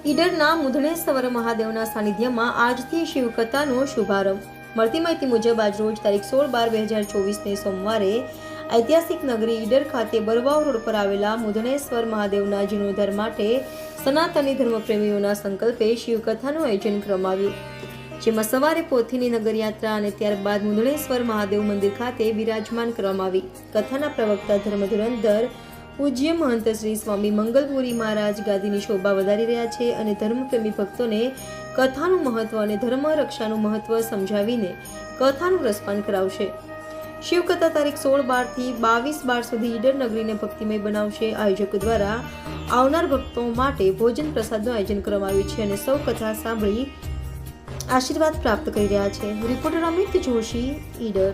ઈડરના મુધણેશ્વર મહાદેવના સાનિધ્યમાં આજથી શિવકથાનો શુભારંભ. મળતી માહિતી મુજબ આજરોજ તારીખ 16/12/2024 સોમવારે ઐતિહાસિક નગરી ઈડર ખાતે બરવાવ રોડ પર આવેલા મુધણેશ્વર મહાદેવના જીર્ણોદ્ધાર માટે સનાતની ધર્મપ્રેમીઓના સંકલ્પે શિવકથાનું આયોજન કરવામાં આવ્યું, જેમાં સવારે પોથીની નગરયાત્રા અને ત્યારબાદ મુધણેશ્વર મહાદેવ મંદિર ખાતે બિરાજમાન કરવામાં આવી. કથાના પ્રવક્તા ધર્મધુરંધર પૂજ્ય મહંત શ્રી સ્વામી મંગલપુરી મહારાજ ગાદીની શોભા વધારી રહ્યા છે અને ધર્મપ્રેમી ભક્તોને કથાનું મહત્વ અને ધર્મ રક્ષાનું મહત્વ સમજાવીને કથાનું રસપાન કરાવશે. શિવકથા તારીખ 16/12 થી 22/12 સુધી ઈડર નગરીને ભક્તિમય બનાવશે. આયોજકો દ્વારા આવનાર ભક્તો માટે ભોજન પ્રસાદનું આયોજન કરવામાં આવ્યું છે અને સૌ કથા સાંભળી આશીર્વાદ પ્રાપ્ત કરી રહ્યા છે. રિપોર્ટર અમિત જોશી, ઈડર.